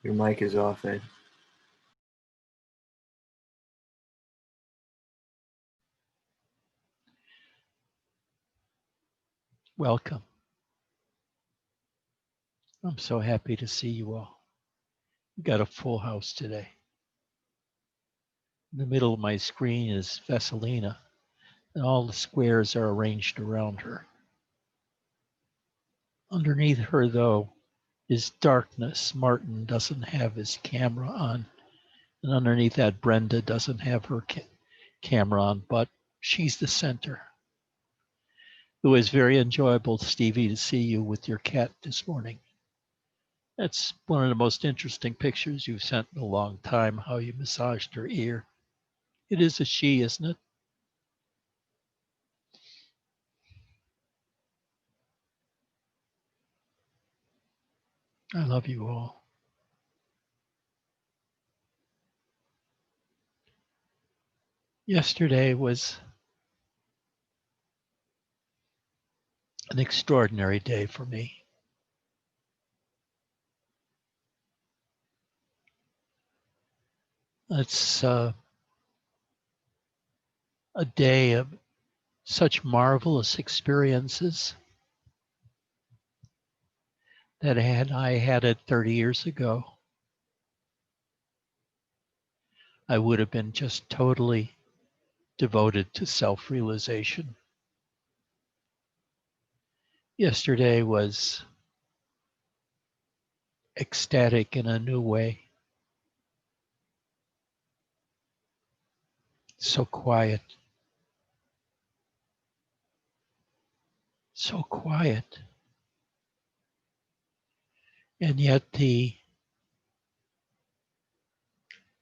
Your mic is off, Ed. Welcome. I'm so happy to see you all. We got a full house today. In the middle of my screen is Vesselina, and all the squares are arranged around her. Underneath her, though, is darkness. Martin doesn't have his camera on. And underneath that, Brenda doesn't have her camera on, but she's the center. It was very enjoyable, Stevie, to see you with your cat this morning. That's one of the most interesting pictures you've sent in a long time, how you massaged her ear. It is a she, isn't it? I love you all. Yesterday was an extraordinary day for me. It's a day of such marvelous experiences that I had it 30 years ago, I would have been just totally devoted to self-realization. Yesterday was ecstatic in a new way. So quiet. So quiet. And yet the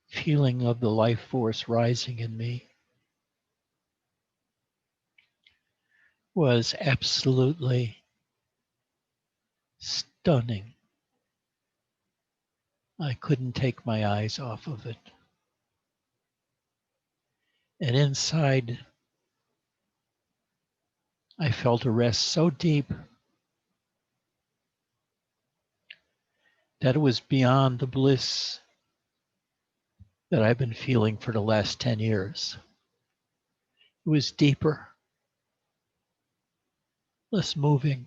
feeling of the life force rising in me was absolutely stunning. I couldn't take my eyes off of it. And inside, I felt a rest so deep that it was beyond the bliss that I've been feeling for the last 10 years. It was deeper, less moving,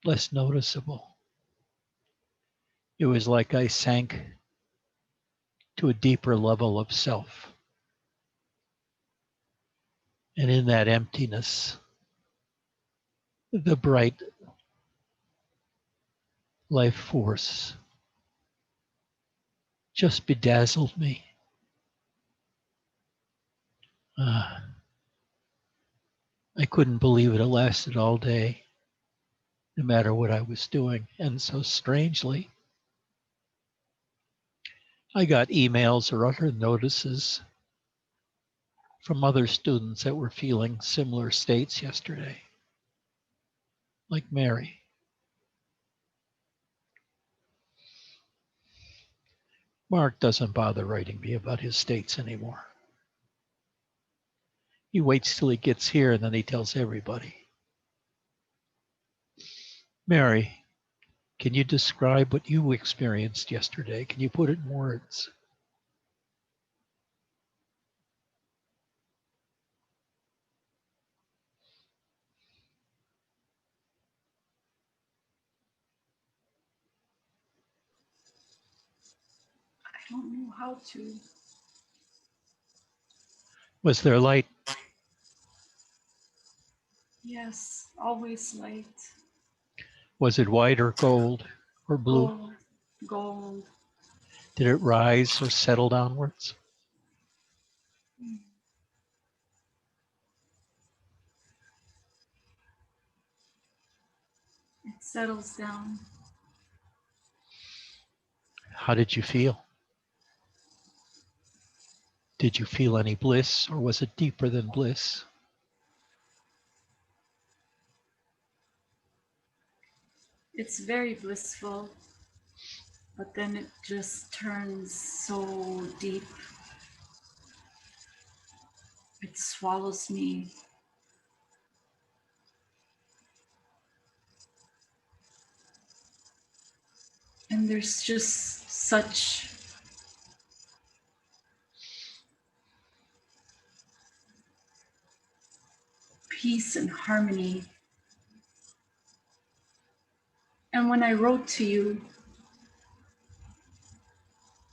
less noticeable. It was like I sank to a deeper level of self. And in that emptiness, the bright life force just bedazzled me. I couldn't believe it lasted all day, no matter what I was doing. And so strangely, I got emails or other notices from other students that were feeling similar states yesterday, like Mary. Mark doesn't bother writing me about his states anymore. He waits till he gets here and then he tells everybody. Mary, can you describe what you experienced yesterday? Can you put it in words? I don't know how to. Was there light? Yes, always light. Was it white or gold or blue? Gold, gold. Did it rise or settle downwards? It settles down. How did you feel? Did you feel any bliss, or was it deeper than bliss? It's very blissful, but then it just turns so deep. It swallows me. And there's just such peace and harmony. And when I wrote to you,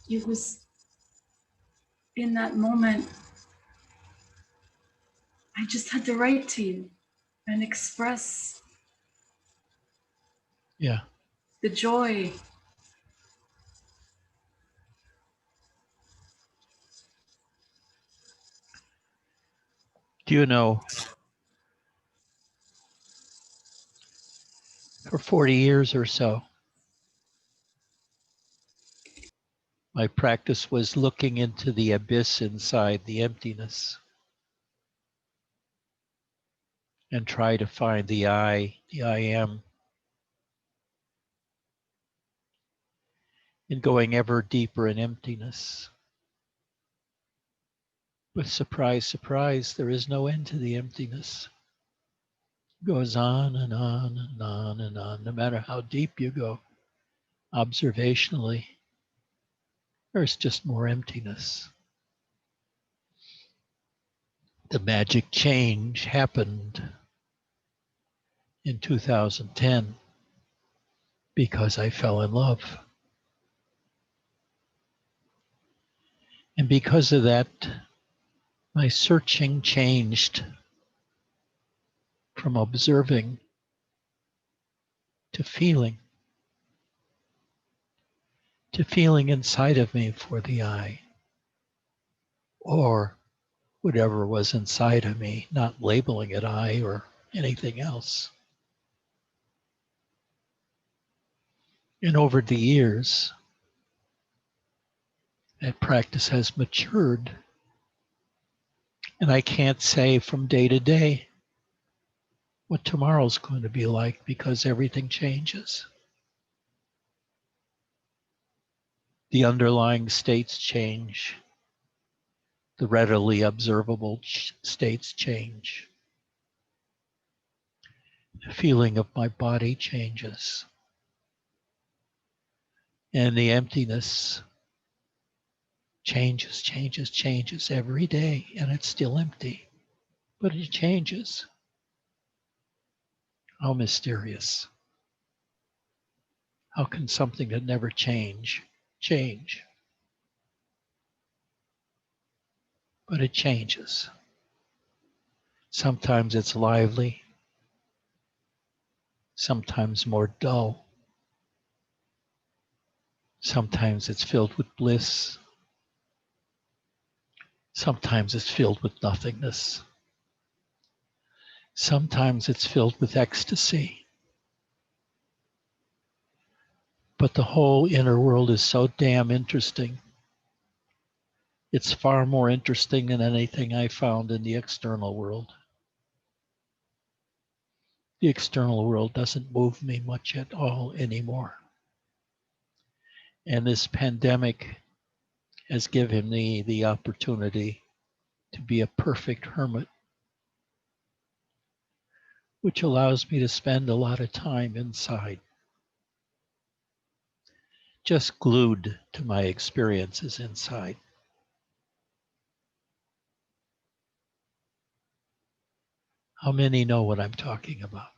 it was in that moment, I just had to write to you and express Yeah. the joy. Do you know, for 40 years or so, my practice was looking into the abyss inside the emptiness and try to find the I am, and going ever deeper in emptiness. But surprise, surprise, there is no end to the emptiness. It goes on and on and on and on, no matter how deep you go. Observationally, there's just more emptiness. The magic change happened in 2010 because I fell in love. And because of that, my searching changed from observing to feeling inside of me for the I, or whatever was inside of me, not labeling it I or anything else. And over the years, that practice has matured. And I can't say from day to day what tomorrow's going to be like because everything changes. The underlying states change. The readily observable states change. The feeling of my body changes. And the emptiness changes every day. And it's still empty, but it changes. How mysterious. How can something that never change? But it changes. Sometimes it's lively, sometimes more dull. Sometimes it's filled with bliss. Sometimes it's filled with nothingness. Sometimes it's filled with ecstasy. But the whole inner world is so damn interesting. It's far more interesting than anything I found in the external world. The external world doesn't move me much at all anymore. And this pandemic has given me the opportunity to be a perfect hermit, which allows me to spend a lot of time inside, just glued to my experiences inside. How many know what I'm talking about?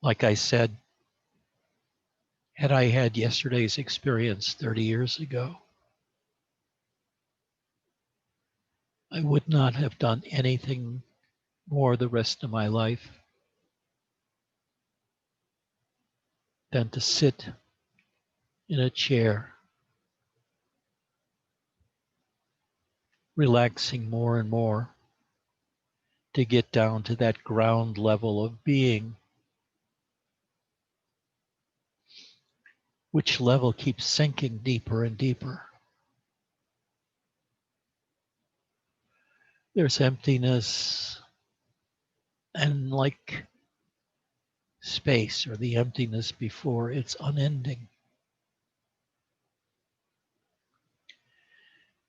Like I said, had I had yesterday's experience 30 years ago, I would not have done anything more the rest of my life than to sit in a chair, relaxing more and more to get down to that ground level of being, which level keeps sinking deeper and deeper. There's emptiness, and like space or the emptiness before, it's unending.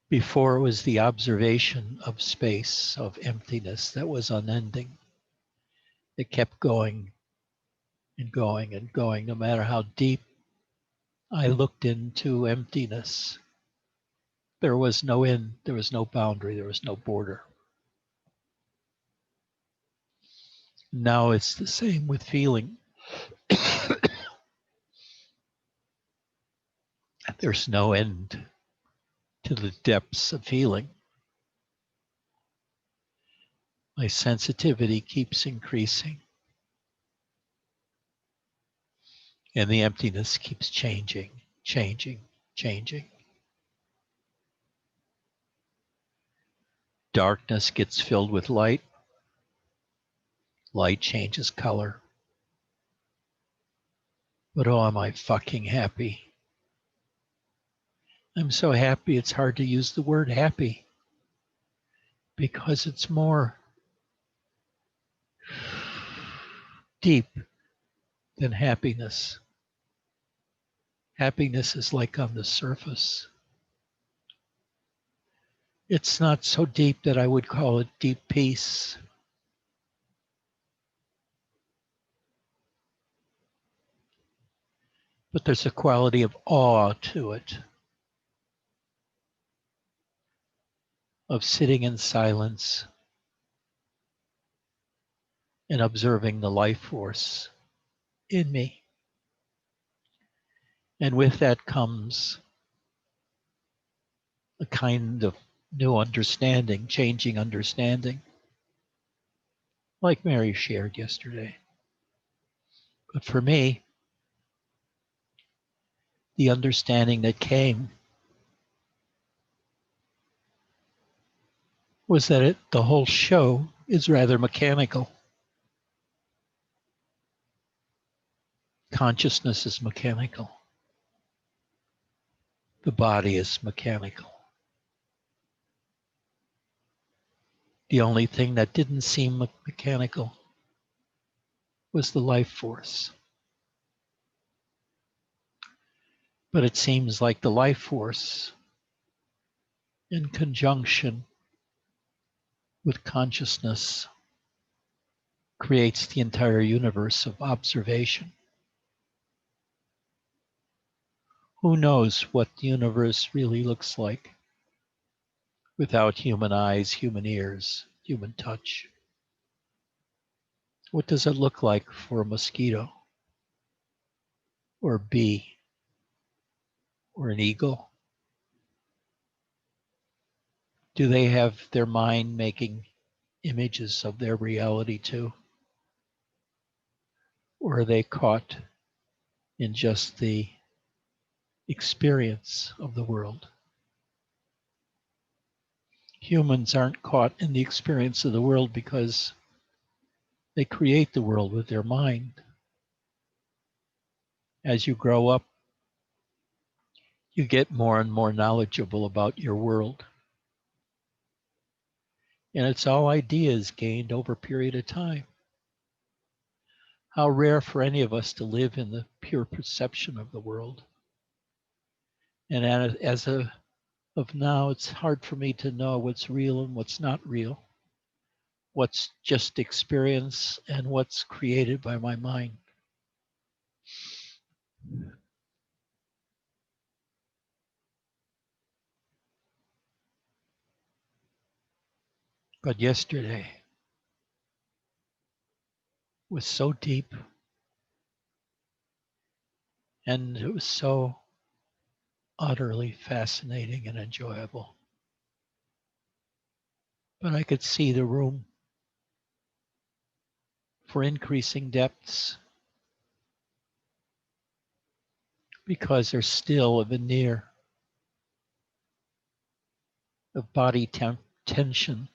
Before it was the observation of space, of emptiness that was unending. It kept going and going and going, no matter how deep I looked into emptiness. There was no end, there was no boundary, there was no border. Now it's the same with feeling. There's no end to the depths of feeling. My sensitivity keeps increasing, and the emptiness keeps changing, changing, changing. Darkness gets filled with light. Light changes color. But oh, am I fucking happy. I'm so happy it's hard to use the word happy because it's more deep than happiness. Happiness is like on the surface. It's not so deep that I would call it deep peace. But there's a quality of awe to it, of sitting in silence and observing the life force in me. And with that comes a kind of new understanding, changing understanding, like Mary shared yesterday. But for me, the understanding that came was that the whole show is rather mechanical. Consciousness is mechanical. The body is mechanical. The only thing that didn't seem mechanical was the life force. But it seems like the life force, in conjunction with consciousness, creates the entire universe of observation. Who knows what the universe really looks like without human eyes, human ears, human touch? What does it look like for a mosquito or a bee or an eagle? Do they have their mind making images of their reality too? Or are they caught in just the experience of the world? Humans aren't caught in the experience of the world because they create the world with their mind. As you grow up, you get more and more knowledgeable about your world. And it's all ideas gained over a period of time. How rare for any of us to live in the pure perception of the world. And as of now, it's hard for me to know what's real and what's not real, what's just experience and what's created by my mind. But yesterday was so deep and it was so utterly fascinating and enjoyable. But I could see the room for increasing depths because there's still a veneer of body tension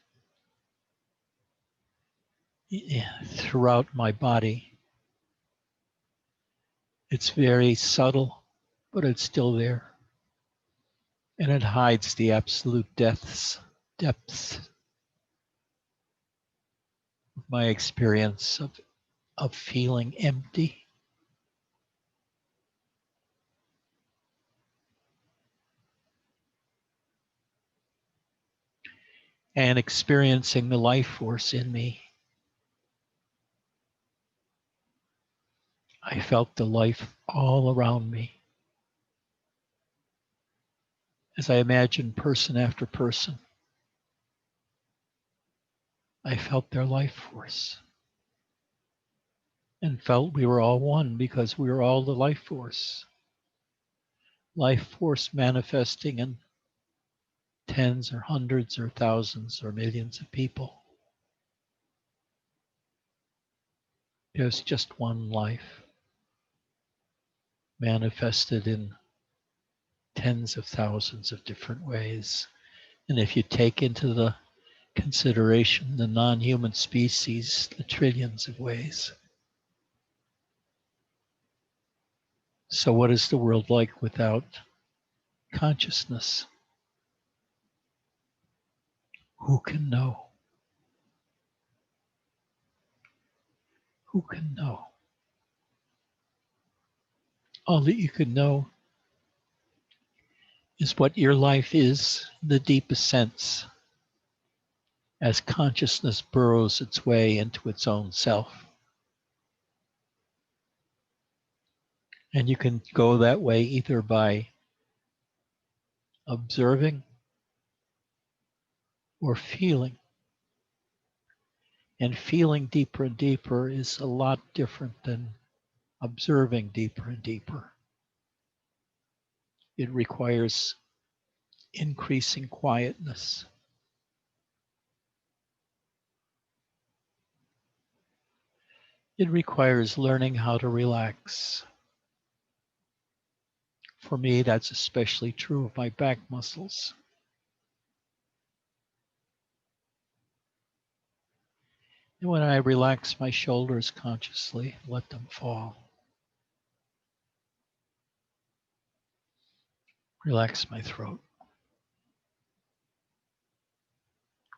throughout my body. It's very subtle, but it's still there. And it hides the absolute depths of my experience of feeling empty. and experiencing the life force in me. I felt the life all around me as I imagined person after person. I felt their life force and felt we were all one because we were all the life force. Life force manifesting in tens or hundreds or thousands or millions of people. There's just one life manifested in tens of thousands of different ways. And if you take into the consideration the non-human species, the trillions of ways. So what is the world like without consciousness? Who can know? Who can know? All that you can know is what your life is in the deepest sense, as consciousness burrows its way into its own self. And you can go that way either by observing or feeling. And feeling deeper and deeper is a lot different than observing deeper and deeper. It requires increasing quietness. It requires learning how to relax. For me, that's especially true of my back muscles. And when I relax my shoulders consciously, let them fall. Relax my throat.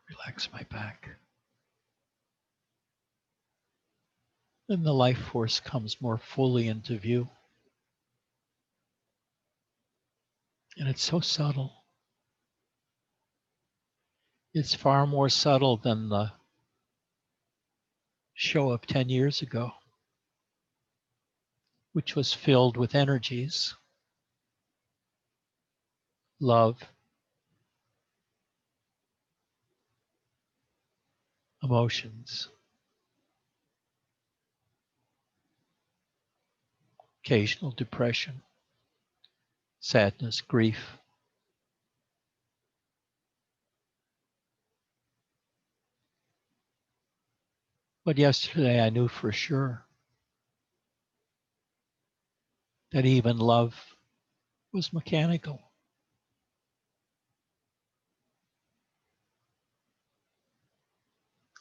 Relax my back. Then the life force comes more fully into view. And it's so subtle. It's far more subtle than the show of 10 years ago, which was filled with energies, love, emotions, occasional depression, sadness, grief. But yesterday I knew for sure that even love was mechanical.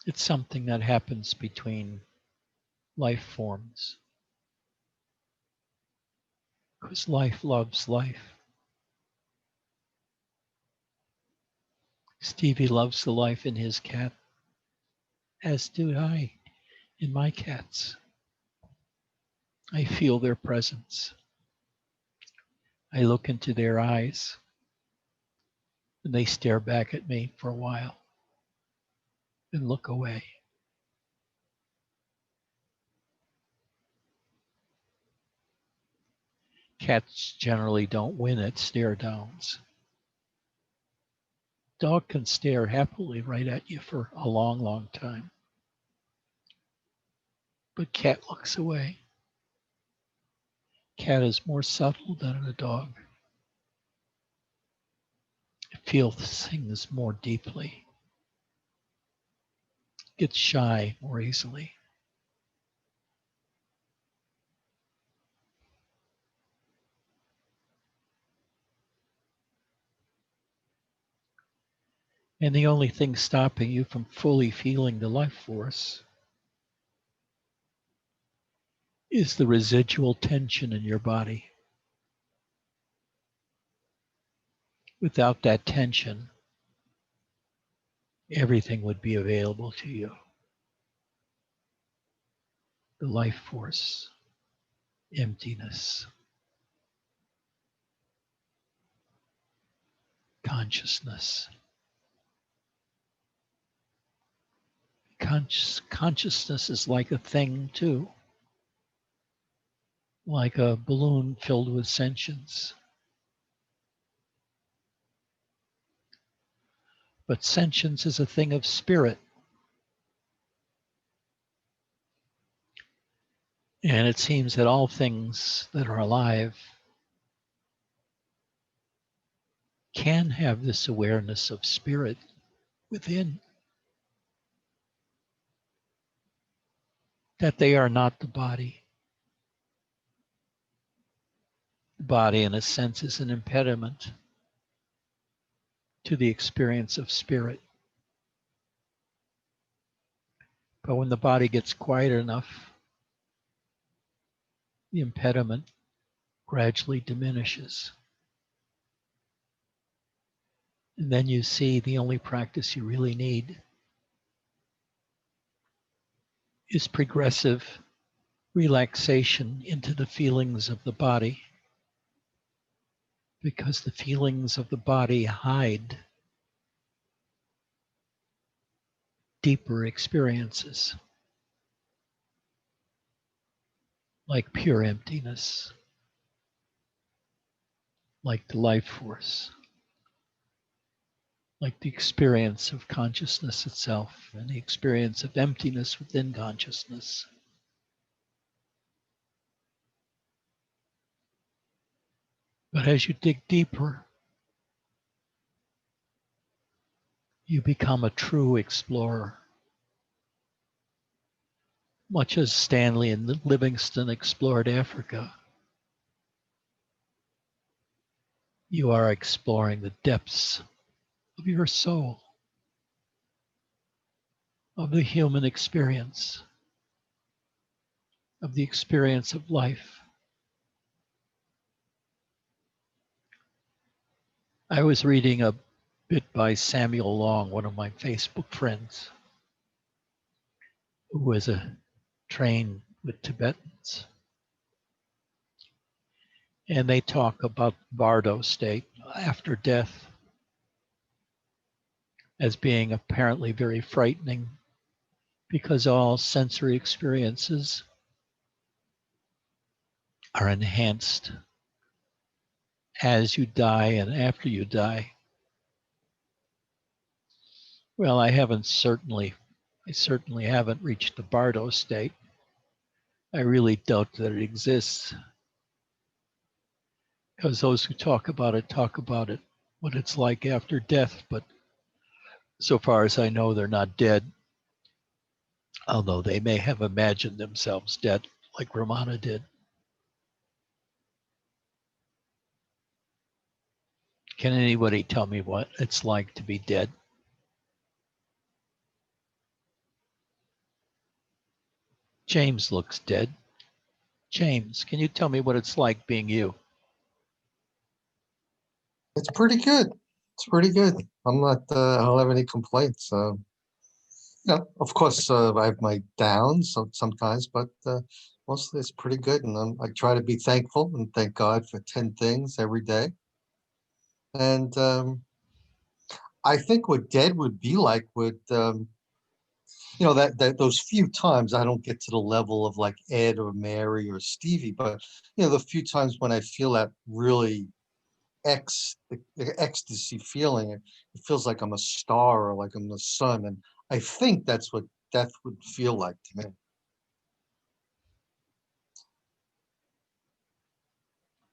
It's something that happens between life forms because life loves life. Stevie loves the life in his cat, as do I in my cats. I feel their presence. I look into their eyes and they stare back at me for a while and look away. Cats generally don't win at stare downs. Dog can stare happily right at you for a long, long time. But cat looks away. Cat is more subtle than a dog. It feels things more deeply. Gets shy more easily. And the only thing stopping you from fully feeling the life force is the residual tension in your body. Without that tension, everything would be available to you. The life force, emptiness, consciousness. Consciousness is like a thing too, like a balloon filled with sentience. But sentience is a thing of spirit. And it seems that all things that are alive can have this awareness of spirit within, that they are not the body. The body, in a sense, is an impediment to the experience of spirit. But when the body gets quiet enough, the impediment gradually diminishes. And then you see the only practice you really need is progressive relaxation into the feelings of the body, because the feelings of the body hide deeper experiences, like pure emptiness, like the life force, like the experience of consciousness itself and the experience of emptiness within consciousness. But as you dig deeper, you become a true explorer, much as Stanley and Livingstone explored Africa. You are exploring the depths of your soul, of the human experience, of the experience of life. I was reading a bit by Samuel Long, one of my Facebook friends, who was trained with Tibetans. And they talk about Bardo state after death as being apparently very frightening, because all sensory experiences are enhanced as you die and after you die. Well, I certainly haven't reached the Bardo state. I really doubt that it exists, because those who talk about it, what it's like after death. But so far as I know, they're not dead, although they may have imagined themselves dead, like Ramana did. Can anybody tell me what it's like to be dead? James looks dead. James, can you tell me what it's like being you? It's pretty good. It's pretty good. I'm not. I don't have any complaints. Of course, I have my downs sometimes, but mostly it's pretty good. And I try to be thankful and thank God for 10 things every day. And I think what dead would be like would, that those few times I don't get to the level of like Ed or Mary or Stevie, but the few times when I feel that really the ecstasy feeling. It feels like I'm a star or like I'm the sun. And I think that's what death would feel like to me.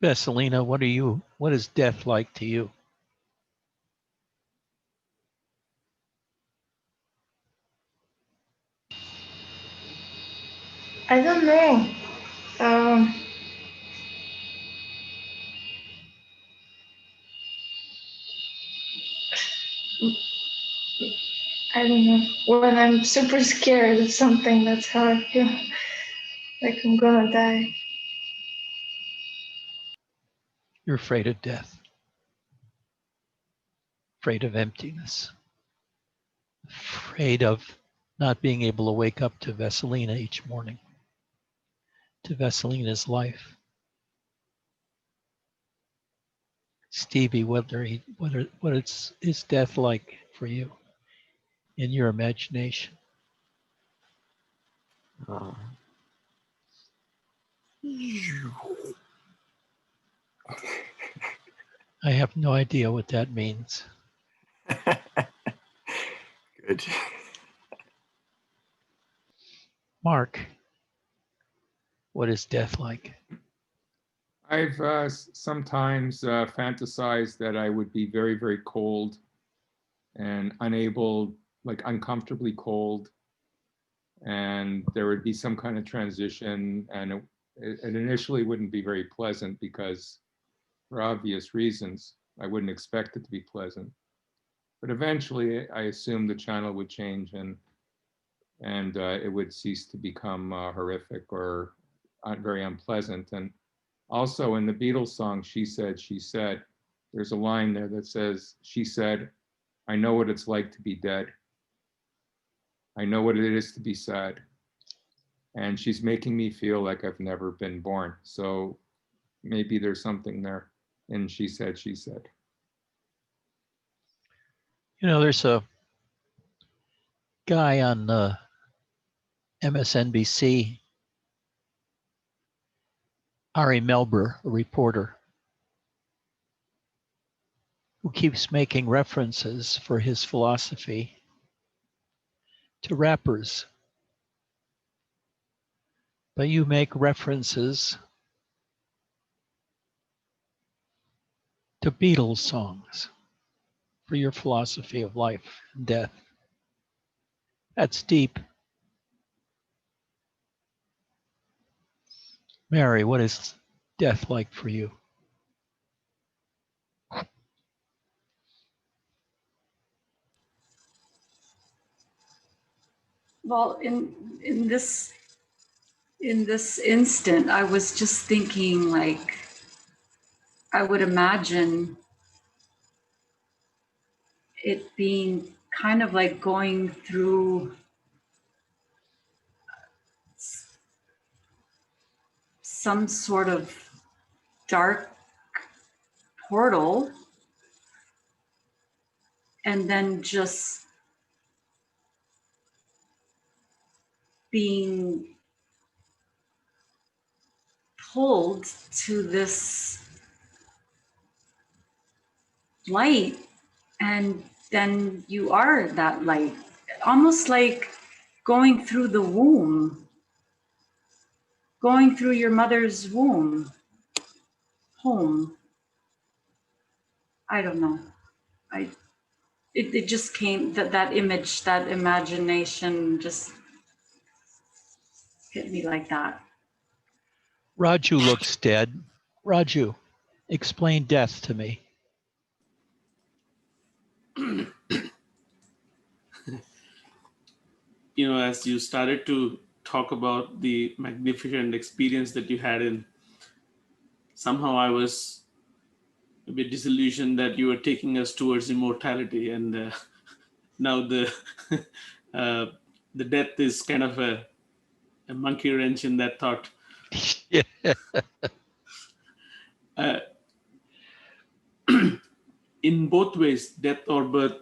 Vesselina, what is death like to you? I don't know. Um, I don't know. When I'm super scared of something, that's how I feel. Like I'm gonna die. You're afraid of death, afraid of emptiness, afraid of not being able to wake up to Vesselina each morning, to Vesselina's life. Stevie, what is death like for you in your imagination? I have no idea what that means. Good. Mark, what is death like? I've sometimes fantasized that I would be very, very cold and unable, like uncomfortably cold, and there would be some kind of transition, and it initially wouldn't be very pleasant because, for obvious reasons, I wouldn't expect it to be pleasant. But eventually, I assumed the channel would change and it would cease to become horrific or very unpleasant. And also in the Beatles song, She Said, there's a line there that says, she said, I know what it's like to be dead. I know what it is to be sad. And she's making me feel like I've never been born. So maybe there's something there in She Said, She Said. You know, there's a guy on MSNBC, Ari Melber, a reporter, who keeps making references for his philosophy to rappers. But you make references to Beatles songs for your philosophy of life and death. That's deep. Mary, what is death like for you? Well, in this instant, I was just thinking, like, I would imagine it being kind of like going through some sort of dark portal and then just being pulled to this light, and then you are that light, almost like going through the womb, going through your mother's womb, home. I don't know. It just came, that image, that imagination just hit me like that. Raju looks dead. Raju, explain death to me. You know, as you started to talk about the magnificent experience that you had, in somehow I was a bit disillusioned that you were taking us towards immortality, and now the death is kind of a monkey wrench in that thought. Yeah. In both ways, death or birth,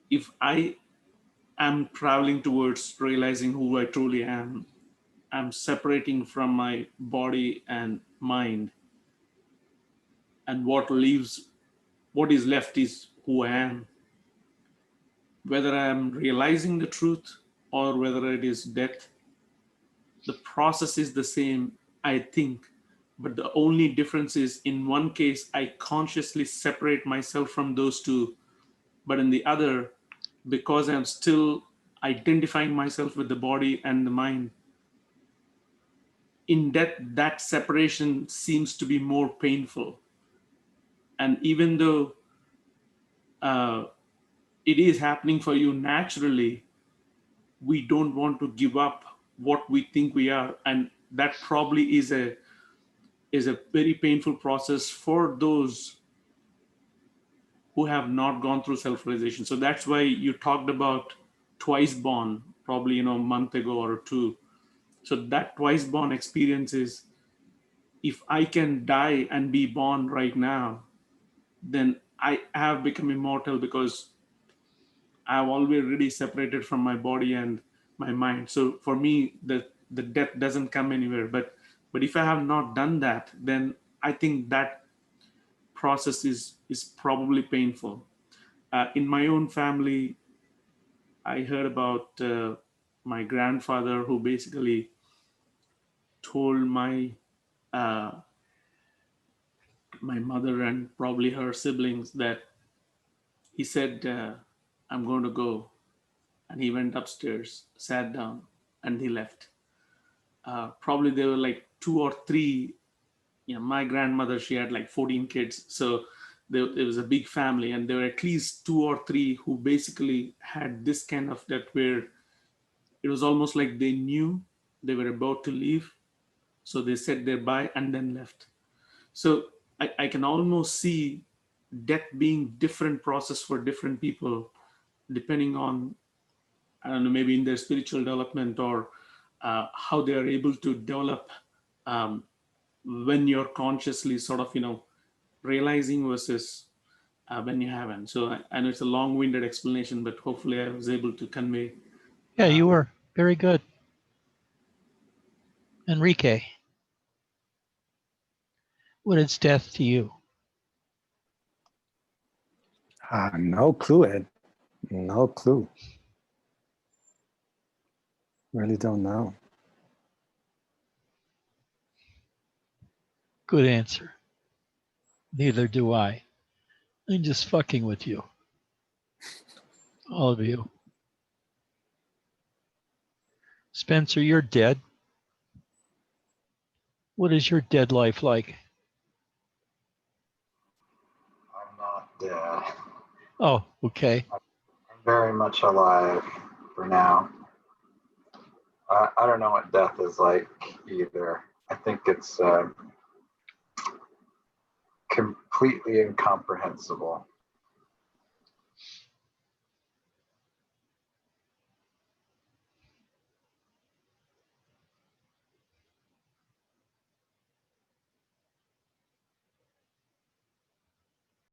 if I am traveling towards realizing who I truly am, I'm separating from my body and mind, and what is left is who I am. Whether I'm realizing the truth or whether it is death, the process is the same, I think. But the only difference is, in one case, I consciously separate myself from those two. But in the other, because I'm still identifying myself with the body and the mind, in death, that separation seems to be more painful. And even though it is happening for you naturally, we don't want to give up what we think we are, and that probably is a very painful process for those who have not gone through self-realization. So that's why you talked about twice born, probably, a month ago or two. So that twice born experience is, if I can die and be born right now, then I have become immortal, because I've already separated from my body and my mind. So for me, the death doesn't come anywhere. But if I have not done that, then I think that process is probably painful. In my own family, I heard about my grandfather who basically told uh, my mother and probably her siblings that he said, I'm going to go. And he went upstairs, sat down, and he left. Probably there were like two or three. My grandmother, she had like 14 kids. So there was a big family, and there were at least two or three who basically had this kind of that where it was almost like they knew they were about to leave. So they said their bye and then left. So I can almost see death being different process for different people, depending on, I don't know, maybe in their spiritual development or how they are able to develop um, when you're consciously sort of, realizing versus when you haven't. So I know it's a long-winded explanation, but hopefully I was able to convey. Yeah, you were very good. Enrique, what is death to you? No clue, Ed. No clue. Really don't know. Good answer. Neither do I. I'm just fucking with you. All of you. Spencer, you're dead. What is your dead life like? I'm not dead. Oh, okay. I'm very much alive for now. I don't know what death is like either. I think it's completely incomprehensible.